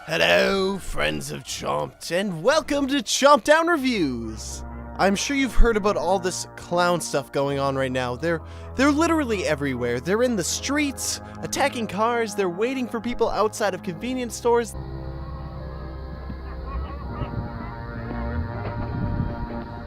Hello, friends of Chompt, and welcome to Chompt Down Reviews! I'm sure you've heard about all this clown stuff going on right now. They're literally everywhere. They're in the streets, attacking cars, they're waiting for people outside of convenience stores.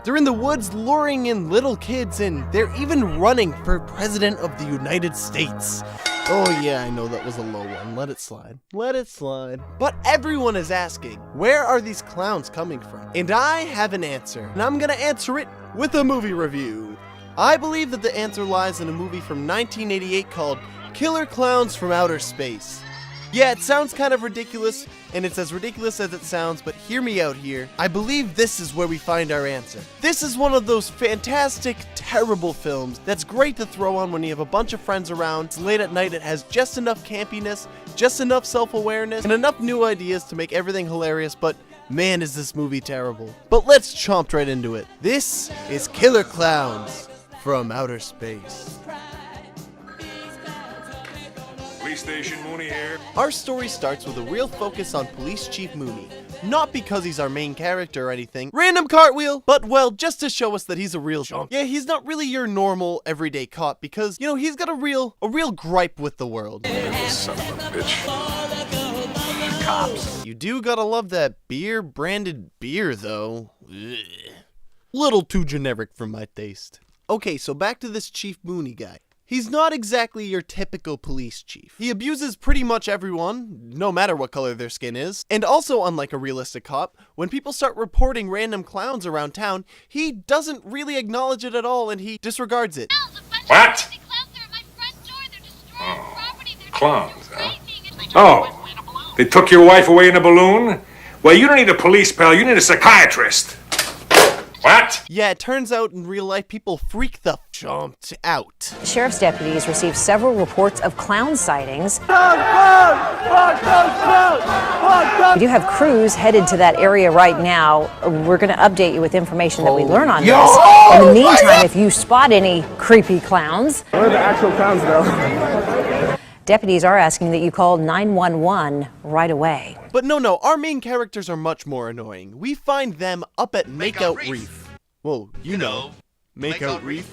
They're in the woods luring in little kids, and they're even running for President of the United States. Oh yeah, I know that was a low one. Let it slide. Let it slide. But everyone is asking, where are these clowns coming from? And I have an answer, and I'm gonna answer it with a movie review. I believe that the answer lies in a movie from 1988 called Killer Klowns from Outer Space. Yeah, it sounds kind of ridiculous, and it's as ridiculous as it sounds, but hear me out here. I believe this is where we find our answer. This is one of those fantastic, terrible films that's great to throw on when you have a bunch of friends around. It's late at night, it has just enough campiness, just enough self-awareness, and enough new ideas to make everything hilarious, but man is this movie terrible. But let's chomp right into it. This is Killer Klowns from Outer Space. Police Station, Mooney here. Our story starts with a real focus on Police Chief Mooney. Not because he's our main character or anything. Random cartwheel! But well, just to show us that he's a real chomp. Yeah, he's not really your normal, everyday cop because, you know, he's got a real gripe with the world. Son of a bitch. Cops. You do gotta love that branded beer, though. Ugh. Little too generic for my taste. Okay, so back to this Chief Mooney guy. He's not exactly your typical police chief. He abuses pretty much everyone, no matter what color their skin is. And also, unlike a realistic cop, when people start reporting random clowns around town, he doesn't really acknowledge it at all and he disregards it. What? Clowns, huh? Oh, they took your wife away in a balloon? Well, you don't need a police pal, you need a psychiatrist. What? Yeah, it turns out in real life people freak the chomped out. Sheriff's deputies received several reports of clown sightings. We do have crews headed to that area right now. We're going to update you with information that we learn on this. In the meantime, if you spot any creepy clowns, where are the actual clowns though? Deputies are asking that you call 911 right away. But no, our main characters are much more annoying. We find them up at Makeout Reef. Whoa, you know. Makeout Reef.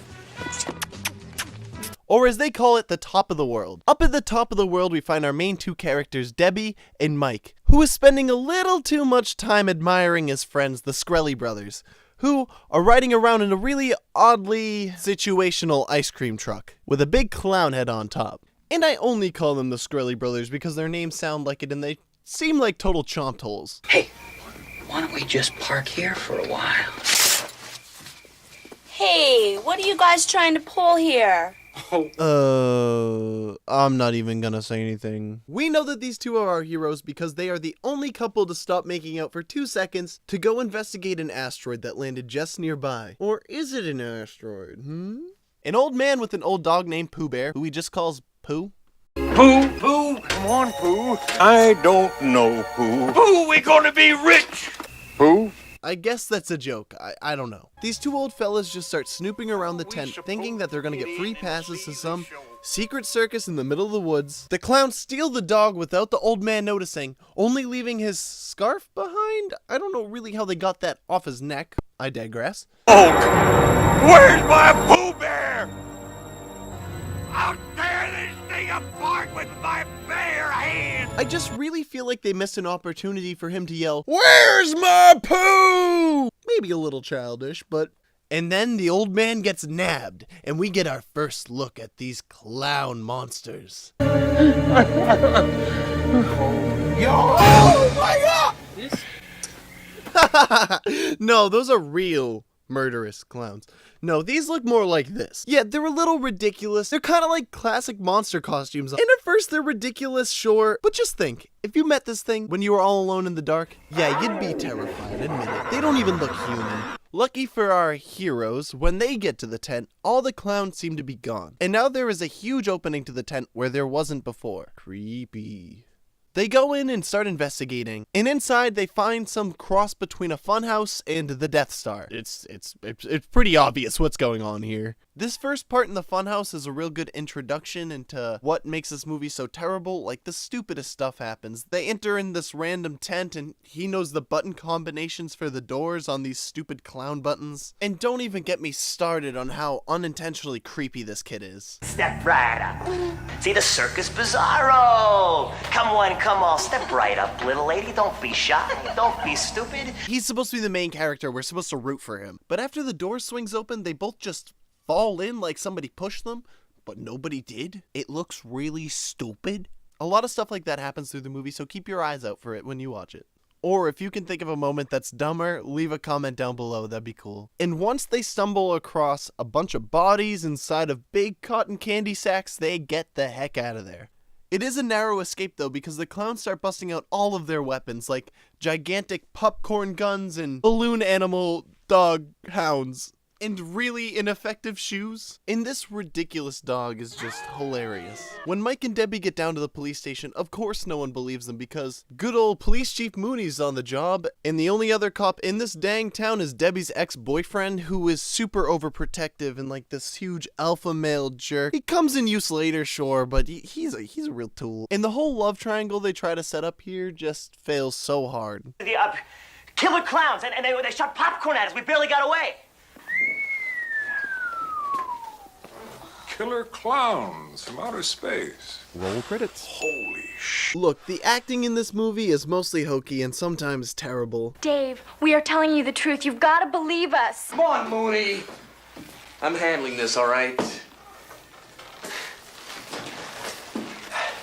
Or as they call it, the top of the world. Up at the top of the world, we find our main two characters, Debbie and Mike, who is spending a little too much time admiring his friends, the Skrelly brothers, who are riding around in a really oddly situational ice cream truck with a big clown head on top. And I only call them the Skrelly brothers because their names sound like it and they seem like total chomp holes. Hey, why don't we just park here for a while? Hey, what are you guys trying to pull here? I'm not even gonna say anything. We know that these two are our heroes because they are the only couple to stop making out for 2 seconds to go investigate an asteroid that landed just nearby. Or is it an asteroid, An old man with an old dog named Pooh Bear, who he just calls Pooh. Pooh, come on, Pooh. I don't know, Pooh. Pooh, we're gonna be rich. Pooh? I guess that's a joke. I don't know. These two old fellas just start snooping around the tent, thinking that they're gonna get free passes to some secret circus in the middle of the woods. The clowns steal the dog without the old man noticing, only leaving his scarf behind? I don't know really how they got that off his neck. I digress. Oh, where's my Pooh Bear? I'll tear this thing apart with my bare hands. I just really feel like they missed an opportunity for him to yell, "Where's my Pooh?" Maybe a little childish, but... And then the old man gets nabbed, and we get our first look at these clown monsters. Oh my god! No, those are real murderous clowns. No, these look more like this. Yeah, they're a little ridiculous. They're kind of like classic monster costumes. And at first they're ridiculous, sure. But just think, if you met this thing when you were all alone in the dark, yeah, you'd be terrified, admit it. They don't even look human. Lucky for our heroes, when they get to the tent, all the clowns seem to be gone. And now there is a huge opening to the tent where there wasn't before. Creepy. They go in and start investigating, and inside they find some cross between a funhouse and the Death Star. It's pretty obvious what's going on here. This first part in the funhouse is a real good introduction into what makes this movie so terrible. Like, the stupidest stuff happens. They enter in this random tent, and he knows the button combinations for the doors on these stupid clown buttons. And don't even get me started on how unintentionally creepy this kid is. Step right up. See the Circus Bizarro. Come on, step right up, little lady. Don't be shy. Don't be stupid. He's supposed to be the main character. We're supposed to root for him. But after the door swings open, they both just fall in like somebody pushed them, but nobody did. It looks really stupid. A lot of stuff like that happens through the movie, so keep your eyes out for it when you watch it. Or if you can think of a moment that's dumber, leave a comment down below, that'd be cool. And once they stumble across a bunch of bodies inside of big cotton candy sacks, they get the heck out of there. It is a narrow escape though, because the clowns start busting out all of their weapons, like gigantic popcorn guns and balloon animal dog hounds. And really ineffective shoes. And this ridiculous dog is just hilarious. When Mike and Debbie get down to the police station, of course no one believes them because good old Police Chief Mooney's on the job, and the only other cop in this dang town is Debbie's ex-boyfriend, who is super overprotective and like this huge alpha male jerk. He comes in use later, sure, but he's a real tool. And the whole love triangle they try to set up here just fails so hard. The Killer Klowns, and they shot popcorn at us. We barely got away. Killer Klowns from outer space. Roll credits. Holy shit. Look, the acting in this movie is mostly hokey and sometimes terrible. Dave, we are telling you the truth. You've got to believe us. Come on, Mooney. I'm handling this, all right?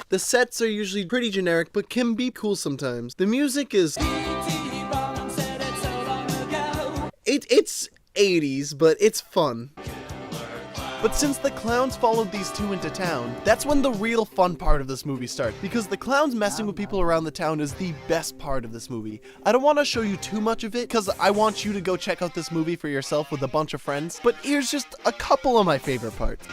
The sets are usually pretty generic, but can be cool sometimes. The music is... It's 80s, but it's fun. But since the clowns followed these two into town, that's when the real fun part of this movie starts, because the clowns messing with people around the town is the best part of this movie. I don't want to show you too much of it, because I want you to go check out this movie for yourself with a bunch of friends, but here's just a couple of my favorite parts.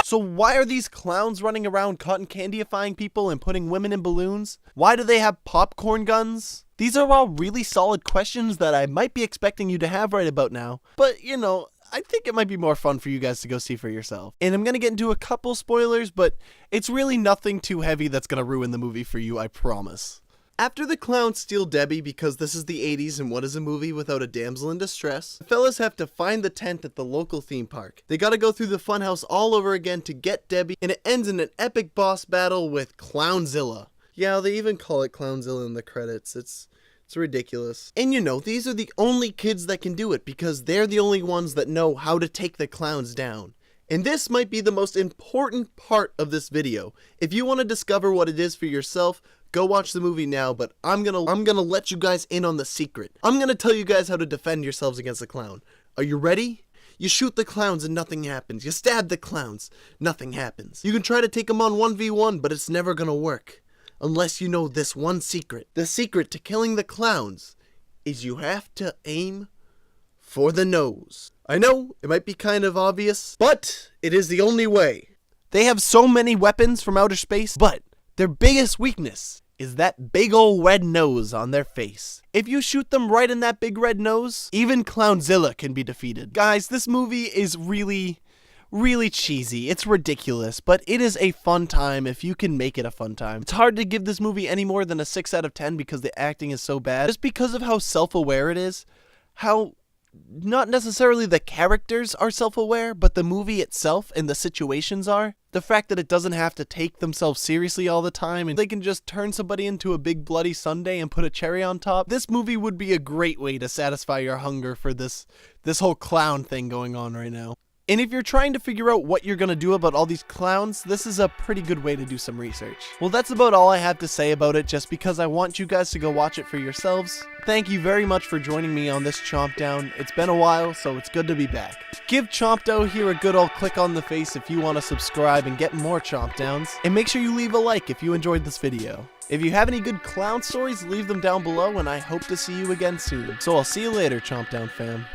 So why are these clowns running around cotton candyifying people and putting women in balloons? Why do they have popcorn guns? These are all really solid questions that I might be expecting you to have right about now. But, you know, I think it might be more fun for you guys to go see for yourself. And I'm going to get into a couple spoilers, but it's really nothing too heavy that's going to ruin the movie for you, I promise. After the clowns steal Debbie, because this is the 80s and what is a movie without a damsel in distress, the fellas have to find the tent at the local theme park. They gotta go through the funhouse all over again to get Debbie, and it ends in an epic boss battle with Clownzilla. Yeah, they even call it Clownzilla in the credits. It's ridiculous. And you know, these are the only kids that can do it because they're the only ones that know how to take the clowns down. And this might be the most important part of this video. If you want to discover what it is for yourself, go watch the movie now, but I'm gonna let you guys in on the secret. I'm gonna tell you guys how to defend yourselves against a clown. Are you ready? You shoot the clowns and nothing happens. You stab the clowns, nothing happens. You can try to take them on 1v1, but it's never gonna work. Unless you know this one secret. The secret to killing the clowns is you have to aim for the nose. I know, it might be kind of obvious, but it is the only way. They have so many weapons from outer space, but their biggest weakness is that big ol' red nose on their face. If you shoot them right in that big red nose, even Clownzilla can be defeated. Guys, this movie is really cheesy. It's ridiculous, but it is a fun time if you can make it a fun time. It's hard to give this movie any more than a 6 out of 10 because the acting is so bad, just because of how self-aware it is, how not necessarily the characters are self-aware, but the movie itself and the situations are. The fact that it doesn't have to take themselves seriously all the time and they can just turn somebody into a big bloody sundae and put a cherry on top. This movie would be a great way to satisfy your hunger for this whole clown thing going on right now. And if you're trying to figure out what you're gonna do about all these clowns, this is a pretty good way to do some research. Well, that's about all I have to say about it, just because I want you guys to go watch it for yourselves. Thank you very much for joining me on this Chompt Down. It's been a while, so it's good to be back. Give Chompto here a good old click on the face if you want to subscribe and get more Chompt Downs. And make sure you leave a like if you enjoyed this video. If you have any good clown stories, leave them down below, and I hope to see you again soon. So I'll see you later, Chompt Down fam.